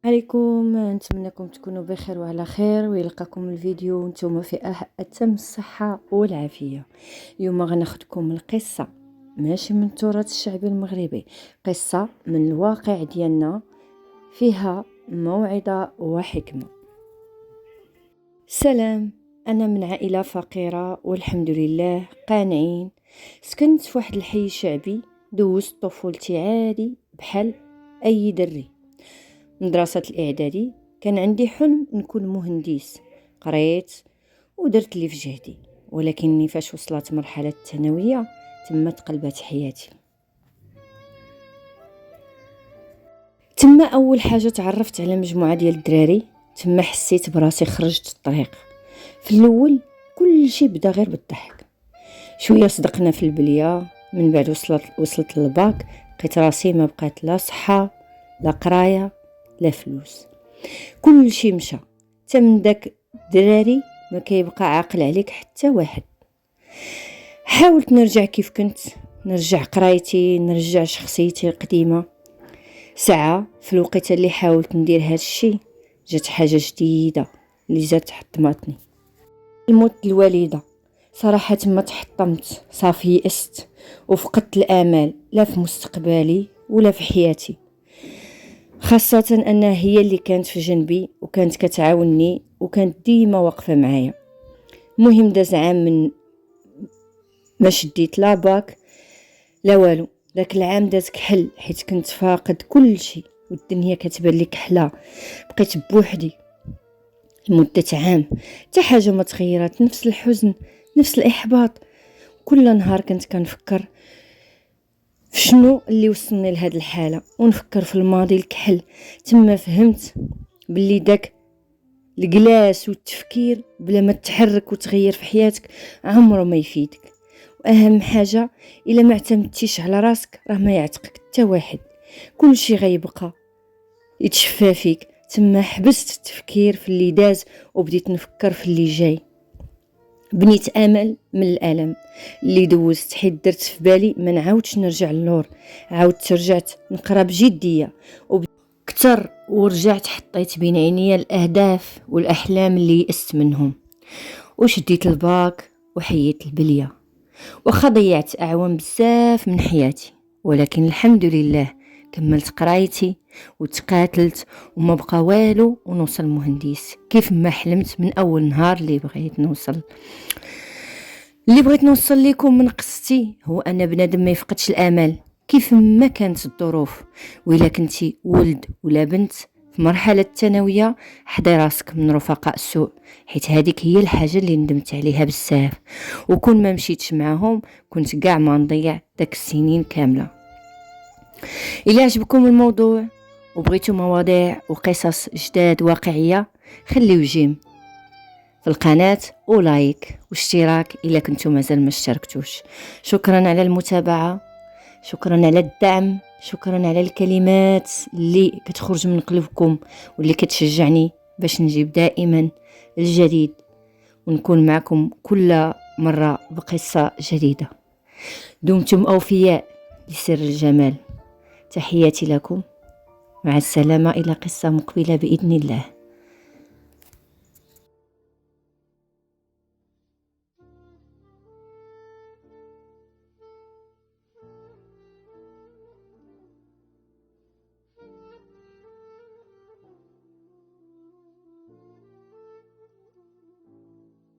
عليكم، نتمنىكم تكونوا بخير وعلى خير ويلقاكم الفيديو وانتم في اتم الصحه والعافيه. اليوم غناخدكم القصه ماشي من التراث الشعبي المغربي، قصه من الواقع ديالنا فيها موعظه وحكمه. سلام، انا من عائله فقيره والحمد لله قانعين. سكنت في واحد الحي شعبي، دوزت طفولتي عادي بحال اي دري. مدرسة الإعدادي كان عندي حلم نكون مهندس، قريت ودرت اللي في جهدي، ولكني فاش وصلت مرحلة الثانوية تما تقلبت حياتي. تما أول حاجة تعرفت على مجموعة ديال الدراري، تما حسيت براسي خرجت الطريق. في الأول كل شيء بدا غير بالضحك، شوية صدقنا في البلية، من بعد وصلت للباك لقيت راسي ما بقات لا صحة لا قراية لا فلوس، كل شي مشى. حتى من داك الدراري ما كيبقى عاقل عليك حتى واحد. حاولت نرجع كيف كنت، نرجع قرايتي، نرجع شخصيتي القديمة. ساعة في الوقت اللي حاولت ندير هاد الشي جات حاجة جديدة اللي جات حطمتني، الموت الوالدة. صراحة ما تحطمت، صافي يأست وفقدت الآمال، لا في مستقبلي ولا في حياتي، خاصة أنها هي اللي كانت في جنبي وكانت كتعاونني وكانت ديما واقفة معايا. المهم داز عام من ما شديت لا باك لا والو، داك العام داز كحل حيت كنت فاقد كل شيء والدنيا كتبان لي كحلة. بقيت بوحدي لمدة عام، حتى حاجة ما تغيرات، نفس الحزن نفس الإحباط. كل نهار كنت كنفكر في شنو اللي وصلني لهاد الحالة، ونفكر في الماضي الكحل. تما فهمت باللي داك الجلاس والتفكير بلا ما تحرك وتغير في حياتك عمره ما يفيدك. واهم حاجة الا ما اعتمدتيش على راسك راه ما يعتقك حتى واحد، كل شيء غيبقى يتشفى فيك. تما حبست التفكير في اللي داز وبديت نفكر في اللي جاي. بنيت امل من الالم اللي دوزت، حيت درت في بالي ما نعاودش نرجع للور. عاودت رجعت نقرا بجديه وكتر، ورجعت حطيت بين عينيا الاهداف والاحلام اللي يأست منهم، وشديت الباك وحييت البليه. وخا ضيعت اعوام بزاف من حياتي، ولكن الحمد لله كملت قرايتي وتقاتلت وما بقى والو ونوصل مهندس كيف ما حلمت من اول نهار اللي بغيت نوصل. لكم من قصتي هو ان بنادم ما يفقدش الامل كيف ما كانت الظروف. وإلا كنتي ولد ولا بنت في مرحلة الثانوية، حضي راسك من رفقاء السوء، حيت هذيك هي الحاجة اللي ندمت عليها بزاف. وكون ما مشيتش معهم كنت كاع ما نضيع داك السنين كاملة. إلا عجبكم الموضوع وبغيتوا مواضيع وقصص جداد واقعية، خليو جيم في القناة ولايك واشتراك إلا كنتم مازال ما اشتركتوش. شكرا على المتابعة، شكرا على الدعم، شكرا على الكلمات اللي كتخرج من قلبكم واللي كتشجعني باش نجيب دائما الجديد ونكون معكم كل مرة بقصة جديدة. دمتم أوفياء لسر الجمال. تحياتي لكم، مع السلامة، إلى قصة مقبلة بإذن الله.